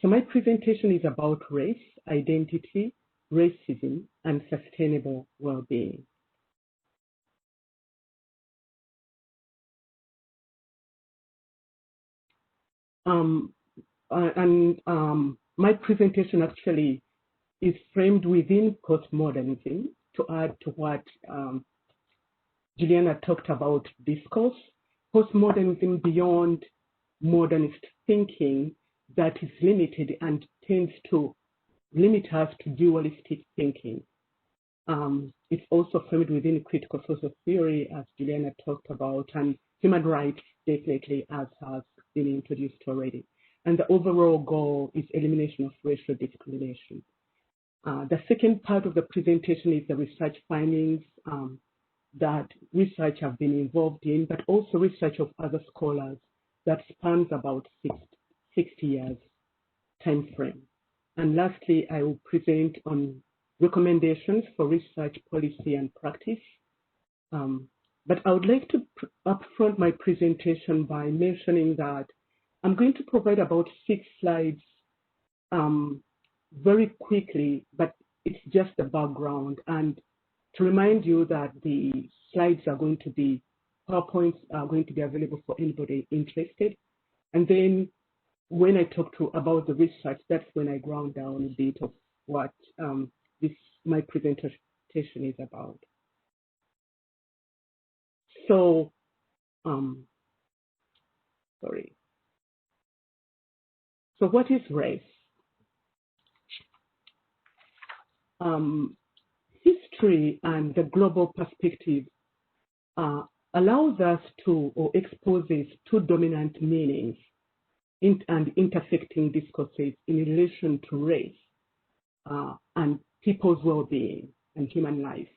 So my presentation is about race, identity, racism, and sustainable well-being. My presentation actually is framed within postmodernism to add to what Juliana talked about discourse. Postmodernism beyond modernist thinking that is limited and tends to limit us to dualistic thinking. It's also framed within critical social theory, as Juliana talked about, and human rights, definitely, as has been introduced already. And the overall goal is elimination of racial discrimination. The second part of the presentation is the research findings that research have been involved in, but also research of other scholars that spans about 60 years time frame. And lastly, I will present on recommendations for research policy and practice. But I would like to upfront my presentation by mentioning that I'm going to provide about 6 slides very quickly, but it's just the background. And to remind you that the slides are going to be, PowerPoints are going to be available for anybody interested. And then when I talk about the research, that's when I ground down a bit of what my presentation is about. So, sorry. So what is race? History and the global perspective allows us to, or exposes 2 dominant meanings and intersecting discourses in relation to race and people's well-being and human life.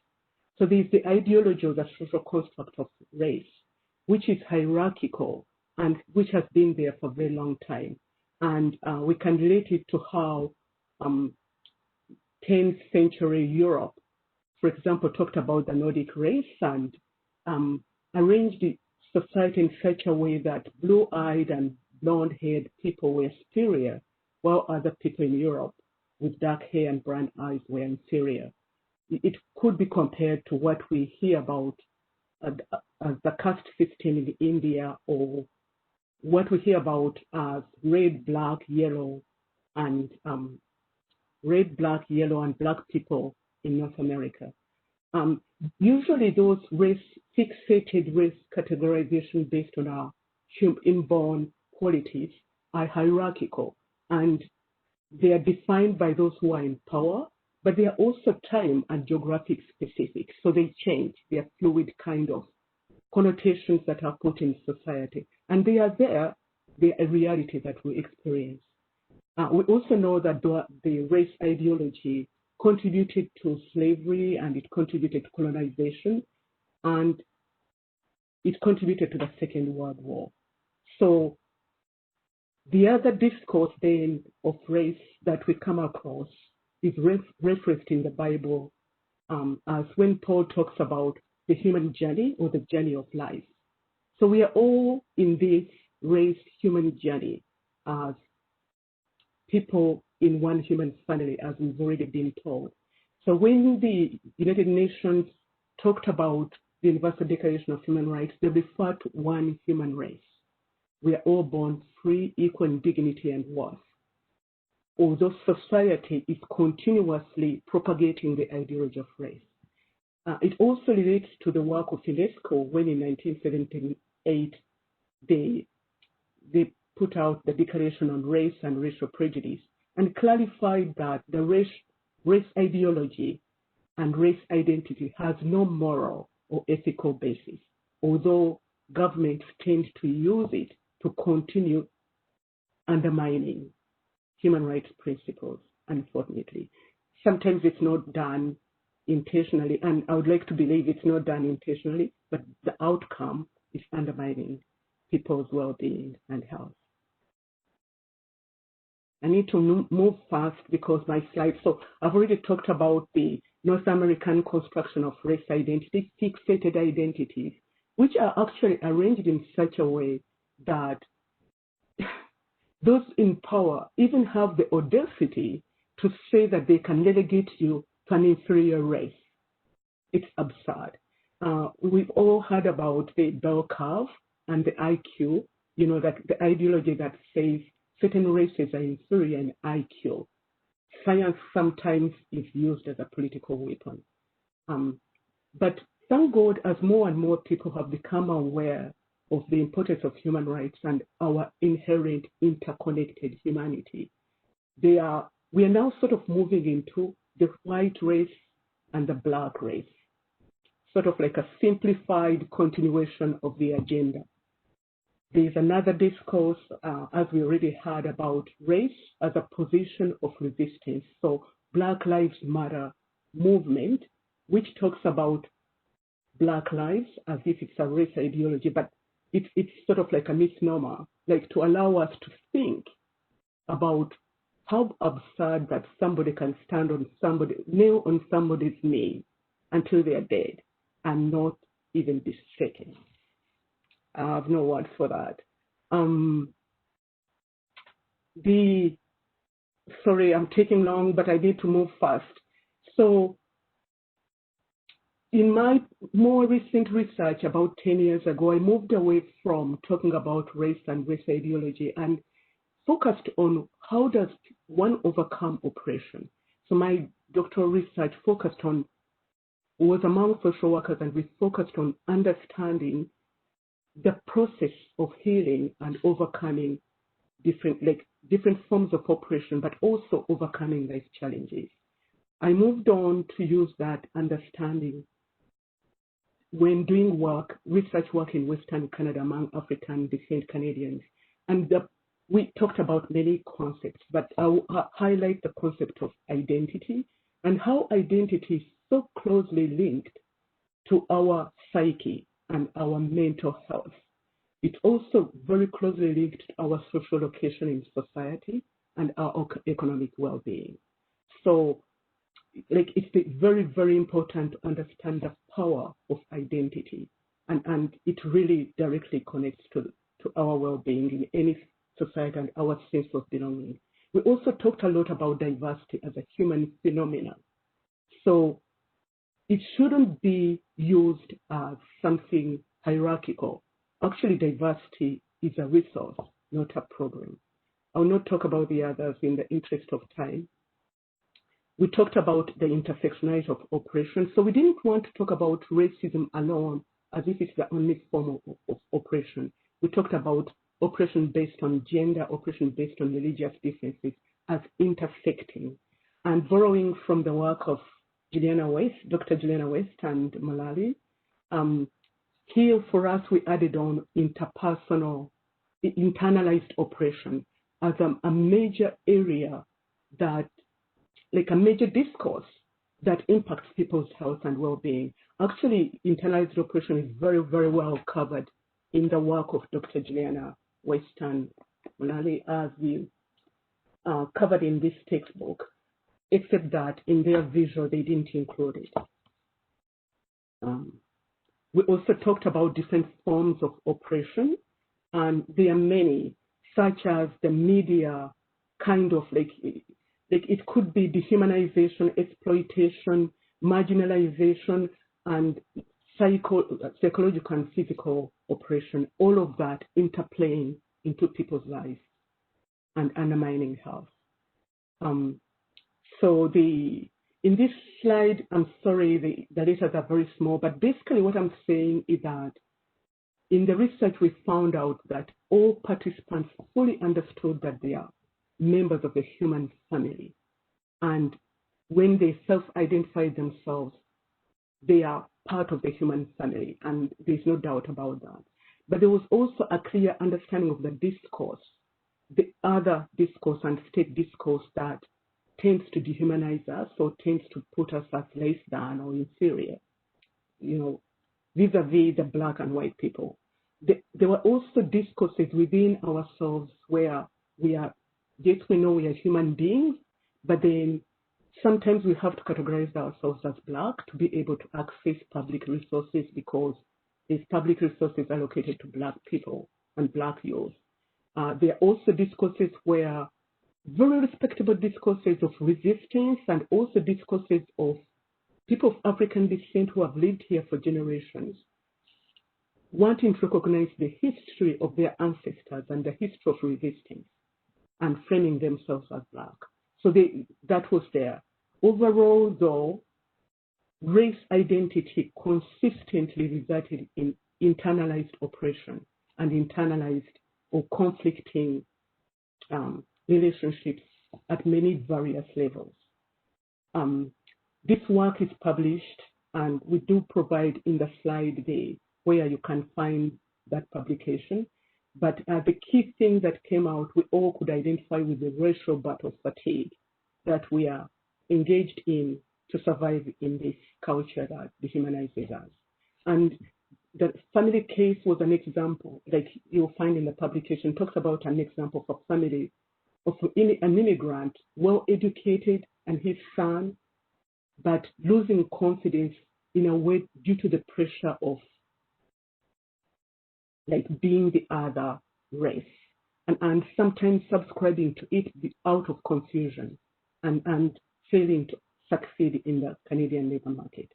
So there's the ideology of the social construct of race, which is hierarchical and which has been there for a very long time. And we can relate it to how 10th century Europe, for example, talked about the Nordic race and arranged the society in such a way that blue-eyed and blonde-haired people were superior, while other people in Europe with dark hair and brown eyes were inferior. It could be compared to what we hear about the caste system in India, or what we hear about as red, black, yellow, and black people in North America. Usually those fixated race categorization based on our inborn qualities are hierarchical, and they are defined by those who are in power, but they are also time and geographic specific. So they change. They are fluid kind of connotations that are put in society. And they are there. They are a reality that we experience. We also know that the race ideology contributed to slavery, and it contributed to colonization, and it contributed to the Second World War. So the other discourse then of race that we come across is referenced in the Bible as when Paul talks about the human journey or the journey of life. So we are all in this race human journey as people in one human family, as we've already been told. So when the United Nations talked about the Universal Declaration of Human Rights, they refer to one human race. We are all born free, equal in dignity and worth. Although society is continuously propagating the ideology of race. It also relates to the work of UNESCO when in 1978 they put out the Declaration on Race and Racial Prejudice and clarified that the race ideology and race identity has no moral or ethical basis, although governments tend to use it to continue undermining human rights principles, unfortunately. Sometimes it's not done intentionally, and I would like to believe it's not done intentionally, but the outcome is undermining people's well-being and health. I need to move fast because my slides, so I've already talked about the North American construction of race identity, fixated identities, which are actually arranged in such a way that those in power even have the audacity to say that they can relegate you to an inferior race. It's absurd. We've all heard about the bell curve and the IQ, that the ideology that says certain races are inferior in IQ. Science sometimes is used as a political weapon. But thank God, as more and more people have become aware of the importance of human rights and our inherent interconnected humanity, we are now sort of moving into the white race and the black race, sort of like a simplified continuation of the agenda. There's another discourse, as we already heard, about race as a position of resistance. So Black Lives Matter movement, which talks about Black lives as if it's a race ideology, but it's sort of like a misnomer, like to allow us to think about how absurd that somebody can kneel on somebody's knee until they're dead and not even be shaken. I have no word for that. Sorry, I'm taking long, but I need to move fast. So in my more recent research about 10 years ago, I moved away from talking about race and race ideology and focused on how does one overcome oppression. So my doctoral research was among social workers, and we focused on understanding the process of healing and overcoming different forms of oppression, but also overcoming life challenges. I moved on to use that understanding when doing research work in Western Canada among African descent Canadians. And we talked about many concepts, but I'll highlight the concept of identity and how identity is so closely linked to our psyche and our mental health. It's also very closely linked to our social location in society and our economic well-being. So it's very, very important to understand the power of identity, and it really directly connects to our well-being in any society and our sense of belonging. We also talked a lot about diversity as a human phenomenon. So it shouldn't be used as something hierarchical. Actually, diversity is a resource, not a problem. I'll not talk about the others in the interest of time. We talked about the intersectionality of oppression. So we didn't want to talk about racism alone as if it's the only form of oppression. We talked about oppression based on gender, oppression based on religious differences as intersecting. And borrowing from the work of Dr. Juliana West and Malali, here for us, we added on interpersonal, internalized oppression as a major area that, like a major discourse that impacts people's health and well-being. Actually, internalized oppression is very, very well covered in the work of Dr. Juliana West and Malali, as we covered in this textbook, except that in their visual, they didn't include it. We also talked about different forms of oppression, and there are many, such as the media kind of like it could be dehumanization, exploitation, marginalization, and psychological and physical oppression, all of that interplaying into people's lives and undermining health. So in this slide, I'm sorry, the letters are very small, but basically what I'm saying is that in the research, we found out that all participants fully understood that they are members of the human family. And when they self-identify themselves, they are part of the human family, and there's no doubt about that. But there was also a clear understanding of the discourse, the other discourse and state discourse that tends to dehumanize us or tends to put us as less than or inferior, vis-a-vis the Black and white people. There were also discourses within ourselves where we know we are human beings, but then sometimes we have to categorize ourselves as Black to be able to access public resources because these public resources allocated to Black people and Black youth. There are also discourses where very respectable discourses of resistance and also discourses of people of African descent who have lived here for generations, wanting to recognize the history of their ancestors and the history of resistance and framing themselves as Black. So that was there. Overall, though, race identity consistently resulted in internalized oppression and internalized or conflicting relationships at many various levels. This work is published, and we do provide in the slide there where you can find that publication. But the key thing that came out, we all could identify with the racial battle fatigue that we are engaged in to survive in this culture that dehumanizes us. And the family case was an example, like you'll find in the publication, talks about an example of a family of an immigrant, well-educated, and his son, but losing confidence in a way due to the pressure of like being the other race, and sometimes subscribing to it out of confusion and failing to succeed in the Canadian labor market.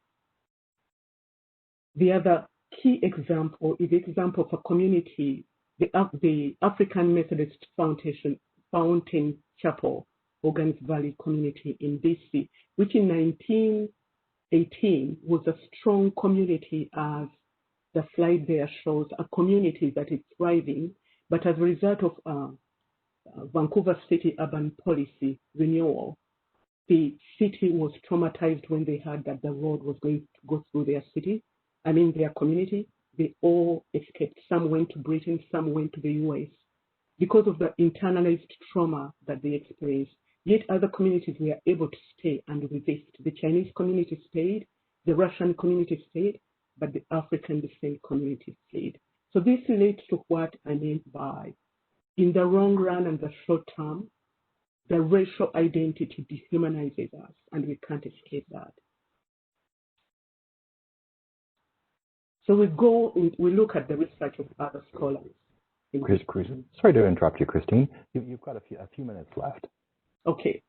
The other key example is the example of a community, the African Methodist Fountain Chapel, Organs Valley community in BC, which in 1918 was a strong community, as the slide there shows, a community that is thriving, but as a result of Vancouver City urban policy renewal, the city was traumatized when they heard that the road was going to go through their city. I mean, their community. They all escaped. Some went to Britain, some went to the US because of the internalized trauma that they experienced. Yet other communities were able to stay and resist. The Chinese community stayed, the Russian community stayed, but the African descent community stayed. So this relates to what I meant by, in the long run and the short term, the racial identity dehumanizes us, and we can't escape that. So we look at the research of other scholars. Sorry to interrupt you, Christine. You've got a few minutes left. Okay.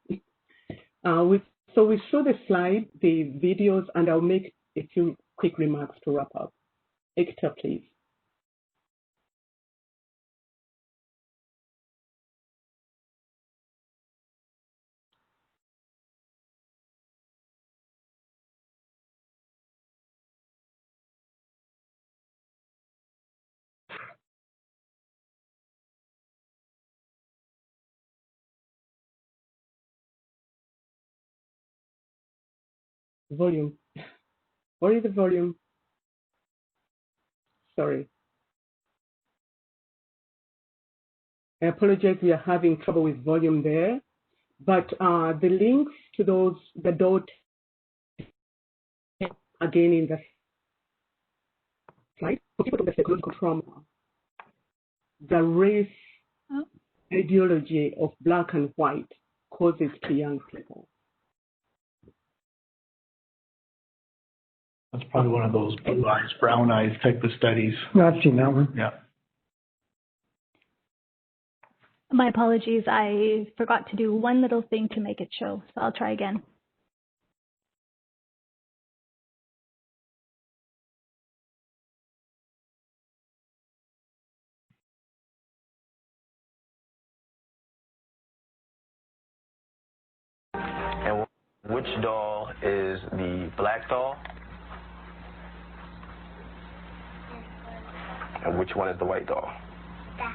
So we show the slide, the videos, and I'll make a few quick remarks to wrap up. Hector, please. Volume. What is the volume? Sorry. I apologize, we are having trouble with volume there. But the links to those, the dot, again in the slide, for people with psychological trauma, the race ideology of Black and white causes to young people. That's probably one of those blue eyes, brown eyes type of studies. No, I've seen that one. Yeah. My apologies, I forgot to do one little thing to make it show, so I'll try again. And which doll is the black doll? And which one is the white doll? That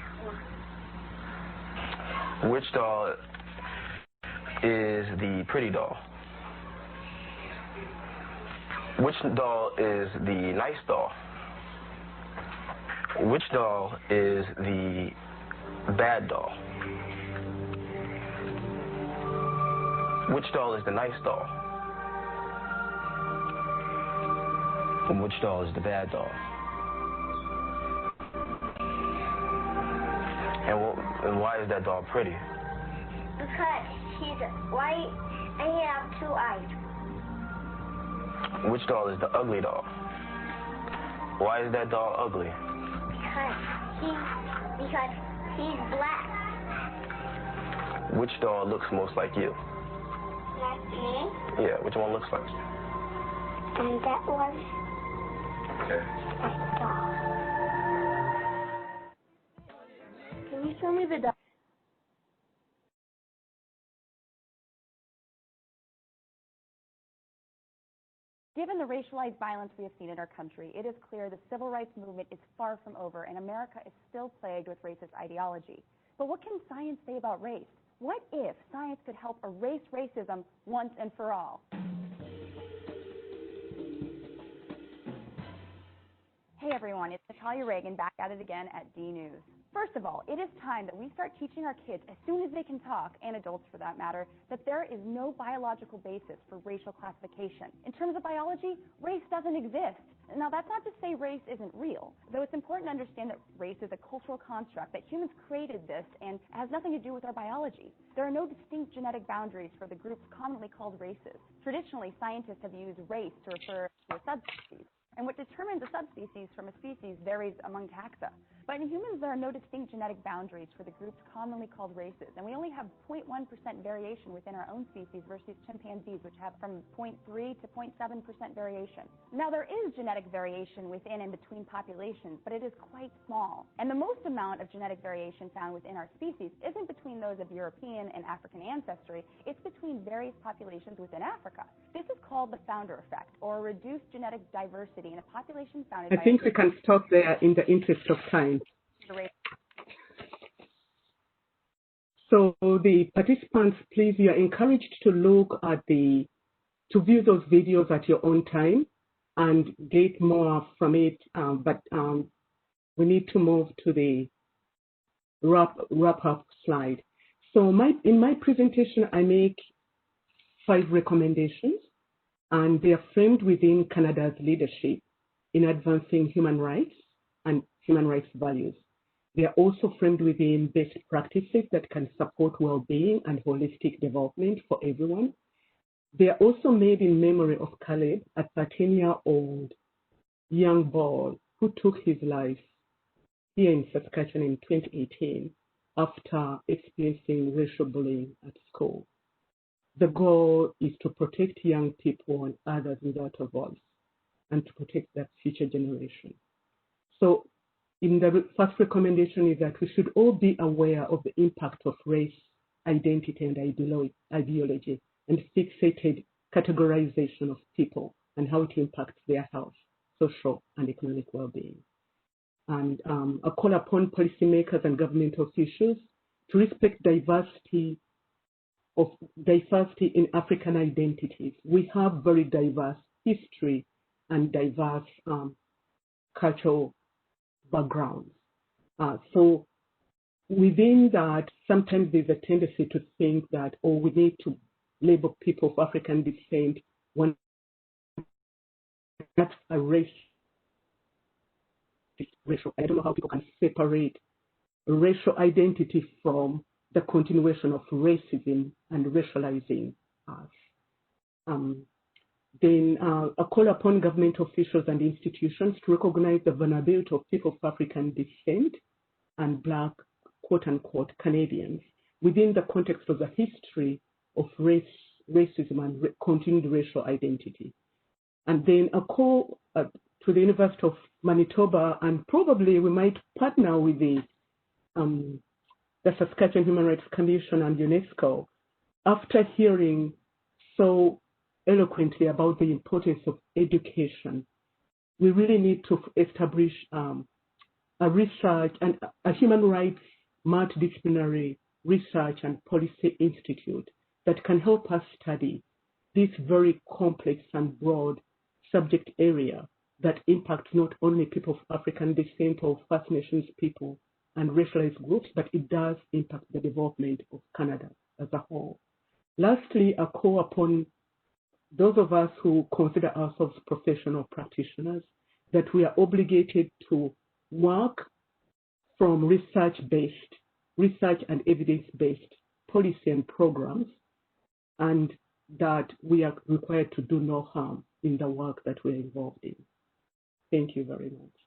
one. Which doll is the pretty doll? Which doll is the nice doll? Which doll is the bad doll? Which doll is the nice doll? And which doll is the bad doll? And why is that doll pretty? Because he's white and he has 2 eyes. Which doll is the ugly doll? Why is that doll ugly? Because He's black. Which doll looks most like you? Like me. Yeah, which one looks like you? And that was Okay. a doll. Can you show me the doll? Given the racialized violence we have seen in our country, it is clear the civil rights movement is far from over and America is still plagued with racist ideology. But what can science say about race? What if science could help erase racism once and for all? Hey everyone, it's Natalia Reagan back at it again at D News. First of all, it is time that we start teaching our kids as soon as they can talk, and adults for that matter, that there is no biological basis for racial classification. In terms of biology, race doesn't exist. Now that's not to say race isn't real, though it's important to understand that race is a cultural construct, that humans created this and has nothing to do with our biology. There are no distinct genetic boundaries for the groups commonly called races. Traditionally, scientists have used race to refer to a subspecies. And what determines a subspecies from a species varies among taxa. But in humans, there are no distinct genetic boundaries for the groups commonly called races, and we only have 0.1% variation within our own species versus chimpanzees, which have from 0.3 to 0.7% variation. Now, there is genetic variation within and between populations, but it is quite small. And the most amount of genetic variation found within our species isn't between those of European and African ancestry, it's between various populations within Africa. This is called the founder effect, or reduced genetic diversity in a population founded by... I think we can stop there in the interest of time. So the participants, please, you are encouraged to look at to view those videos at your own time and get more from it. But we need to move to the wrap-up slide. So in my presentation, I make 5 recommendations, and they are framed within Canada's leadership in advancing human rights and human rights values. They are also framed within best practices that can support well-being and holistic development for everyone. They are also made in memory of Caleb, a 13-year-old young boy who took his life here in Saskatchewan in 2018 after experiencing racial bullying at school. The goal is to protect young people and others without a voice and to protect their future generation. So in the first recommendation is that we should all be aware of the impact of race, identity, and ideology, and fixated categorization of people and how it impacts their health, social, and economic well-being. And a call upon policymakers and government officials to respect diversity in African identities. We have very diverse history and diverse cultural backgrounds. So within that, sometimes there's a tendency to think that, oh, we need to label people of African descent when that's a racial. I don't know how people can separate racial identity from the continuation of racism and racializing us. Then a call upon government officials and institutions to recognize the vulnerability of people of African descent and Black, quote-unquote, Canadians within the context of the history of racism and continued racial identity. And then a call to the University of Manitoba, and probably we might partner with the Saskatchewan Human Rights Commission and UNESCO, after hearing so eloquently about the importance of education. We really need to establish a research and a human rights multidisciplinary research and policy institute that can help us study this very complex and broad subject area that impacts not only people of African descent or First Nations people and racialized groups, but it does impact the development of Canada as a whole. Lastly, a call upon those of us who consider ourselves professional practitioners that we are obligated to work from research and evidence-based policy and programs, and that we are required to do no harm in the work that we're involved in. Thank you very much.